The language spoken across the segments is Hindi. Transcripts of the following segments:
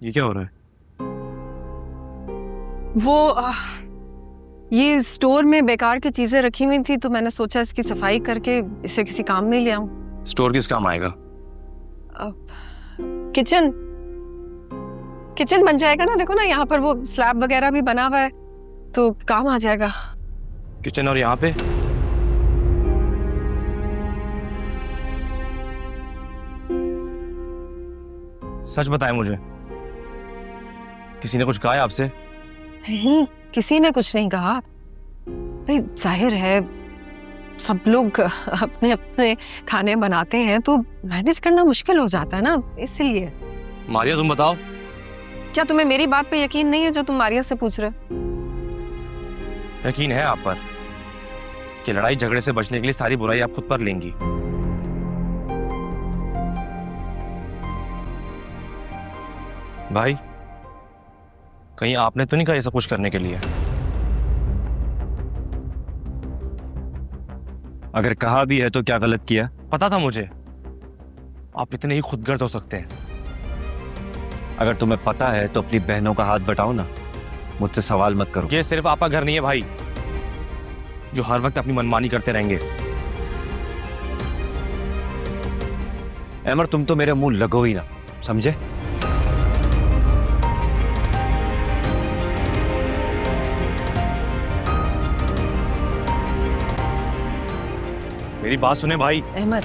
ये क्या हो रहा है? वो ये स्टोर में बेकार की चीजें रखी हुई थी तो मैंने सोचा इसकी सफाई करके इसे किसी काम में ले आऊं। स्टोर किस काम आएगा? किचन किचन बन जाएगा ना। देखो ना, यहाँ पर वो स्लैब वगैरह भी बना हुआ है तो काम आ जाएगा। किचन और यहाँ पे? सच बताएं मुझे, किसी ने कुछ कहा है आपसे? नहीं, किसी ने कुछ नहीं कहा भाई। जाहिर है सब लोग अपने अपने खाने बनाते हैं तो मैनेज करना मुश्किल हो जाता है ना, इसलिए। मारिया तुम बताओ। क्या तुम्हें मेरी बात पे यकीन नहीं है जो तुम मारिया से पूछ रहे हो? यकीन है आप पर कि लड़ाई झगड़े से बचने के लिए सारी बुराई आप खुद पर लेंगी। भाई, कहीं आपने तो नहीं कहा ये सब कुछ करने के लिए? अगर कहा भी है तो क्या गलत किया? पता था मुझे आप इतने ही खुदगर्ज हो सकते हैं। अगर तुम्हें पता है तो अपनी बहनों का हाथ बटाओ ना, मुझसे सवाल मत करो। ये सिर्फ आपका घर नहीं है भाई, जो हर वक्त अपनी मनमानी करते रहेंगे। अमर, तुम तो मेरे मुंह लगो ही ना, समझे? मेरी बात सुने भाई। अहमद,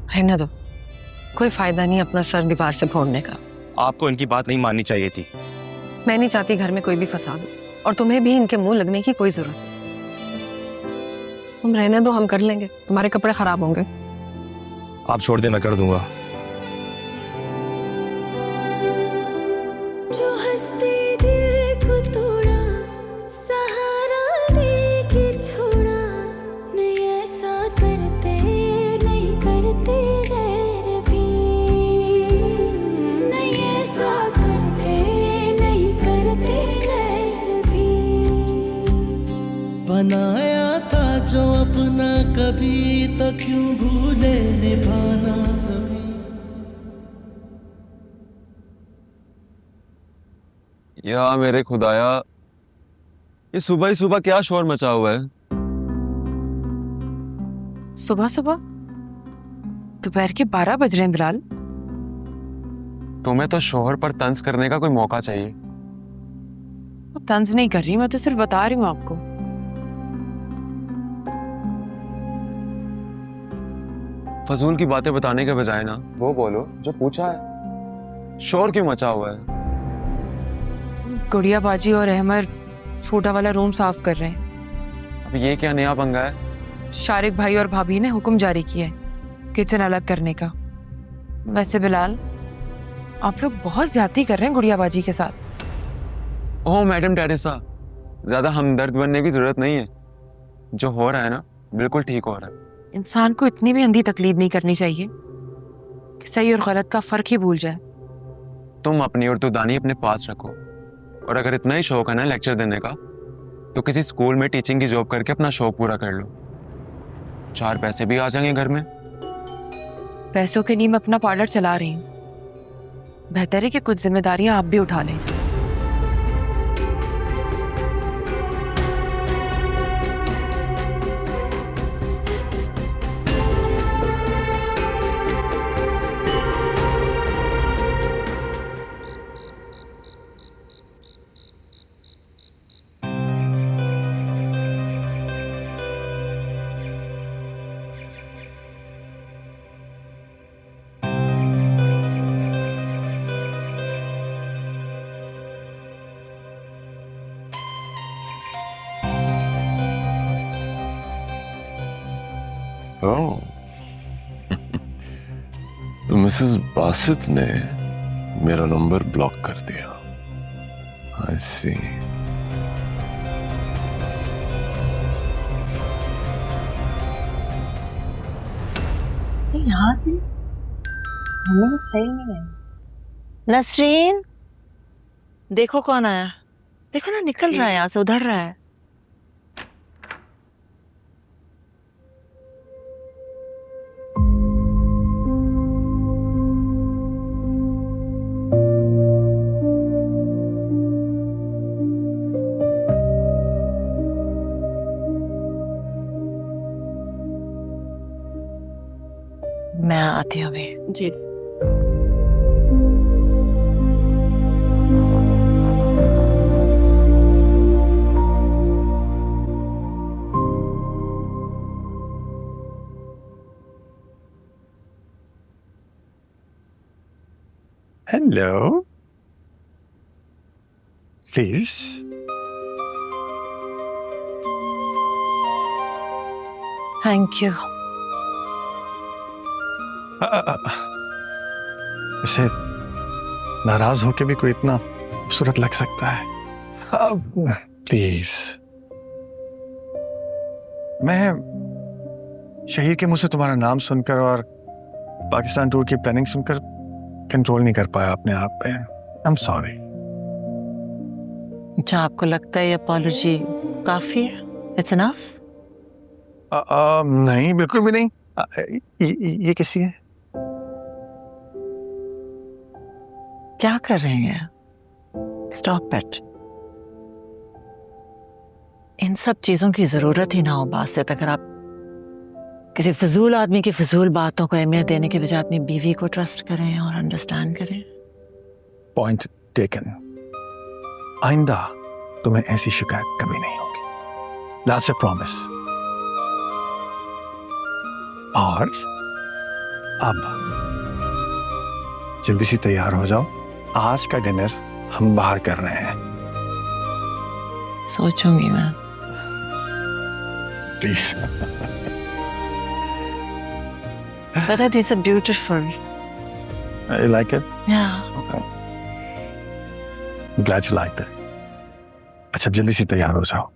रहने दो, कोई फायदा नहीं अपना सर दीवार से फोड़ने का। आपको इनकी बात नहीं माननी चाहिए थी। मैं नहीं चाहती घर में कोई भी फसाद हो, और तुम्हें भी इनके मुंह लगने की कोई जरूरत नहीं। तुम रहने दो, हम कर लेंगे। तुम्हारे कपड़े खराब होंगे। आप छोड़ दे, मैं कर दूंगा। जो हंसते दिल को तोड़ा, सहारा दे के छोड़ा, नहीं ऐसा करते नहीं करते गैर भी, नहीं ऐसा करते नहीं करते गैर भी। बनाया था जो अपना कभी, तो क्यों भूले निभाना सभी। या मेरे खुदाया, ये सुबह ही सुबह क्या शोर मचा हुआ है? सुबह सुबह? दोपहर के 12 बज रहे हैं बिलाल। तुम्हें तो शोहर पर तंज करने का कोई मौका चाहिए। मैं तंज नहीं कर रही, मैं तो सिर्फ बता रही हूँ आपको। फजूल की बातें बताने के बजाय ना वो बोलो जो पूछा है। शोर क्यों मचा हुआ है? गुड़िया बाजी और अहमर छोटा वाला रूम साफ कर रहे हैं। अब ये क्या नया पंगा है? शारिक भाई और भाभी ने हुक्म जारी किया है किचन अलग करने का। वैसे बिलाल, आप लोग बहुत ज्यादती कर रहे हैं गुड़िया बाजी के साथ। ओह मैडम टेरेसा, ज्यादा हमदर्द बनने की जरूरत नहीं है। जो हो रहा है ना, बिल्कुल ठीक हो रहा है। इंसान को इतनी भी अंधी तकलीफ नहीं करनी चाहिए कि सही और गलत का फर्क ही भूल जाए। तुम अपनी उर्दू दानी अपने पास रखो, और अगर इतना ही शौक है ना लेक्चर देने का, तो किसी स्कूल में टीचिंग की जॉब करके अपना शौक पूरा कर लो। 4 पैसे भी आ जाएंगे घर में। पैसों के लिए मैं अपना पार्लर चला रही हूँ, बेहतर है कि कुछ जिम्मेदारियां आप भी उठा लें। ओह, तो मिसेस बासित ने मेरा नंबर ब्लॉक कर दिया। आई सी। यहाँ से हमें सही नहीं है। नसरीन, देखो कौन आया। देखो ना, निकल रहा है यहाँ से, उधर रहा है। आती हूँ अभी। जी। Hello. Please. Thank you. इसे नाराज होके भी कोई इतना खूबसूरत लग सकता है? प्लीज। मैं शहीर के मुंह से तुम्हारा नाम सुनकर और पाकिस्तान टूर की प्लानिंग सुनकर कंट्रोल नहीं कर पाया अपने आप पे। I am sorry. अच्छा, आपको लगता है अपॉलॉजी काफी है? It's enough? नहीं, बिल्कुल भी नहीं। ये किसी है? क्या कर रहे हैं? Stop it. इन सब चीजों की जरूरत ही ना हो बासित। अगर आप किसी फजूल आदमी की फजूल बातों को अहमियत देने के बजाय अपनी बीवी को ट्रस्ट करें और अंडरस्टैंड करें। Point taken. आइंदा तुम्हें ऐसी शिकायत कभी नहीं होगी। That's a promise. और अब जल्दी से तैयार हो जाओ। आज का डिनर हम बाहर कर रहे हैं। सोचूंगी मैं। Please. But these are beautiful. You like it? Yeah. Okay. Glad you liked it. अच्छा, जल्दी से तैयार हो जाओ।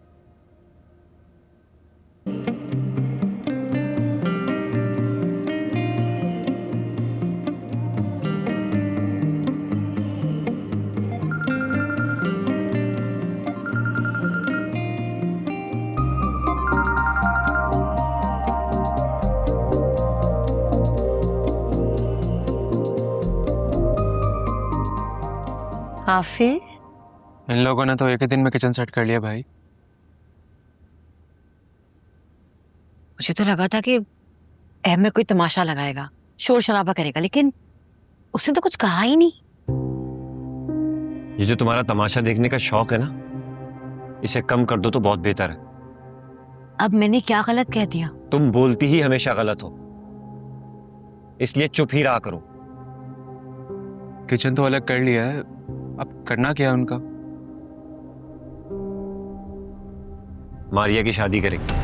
आफी, इन लोगों ने तो एक ही दिन में किचन सेट कर लिया भाई। मुझे तो लगा था कि अहमद कोई तमाशा लगाएगा, शोर शराबा करेगा, लेकिन उसने तो कुछ कहा ही नहीं। ये जो तुम्हारा तमाशा देखने का शौक है ना, इसे कम कर दो तो बहुत बेहतर है। अब मैंने क्या गलत कह दिया? तुम बोलती ही हमेशा गलत हो, इसलिए चुप ही रहा करो। किचन तो अलग कर लिया है, अब करना क्या है उनका? मारिया की शादी करेंगे।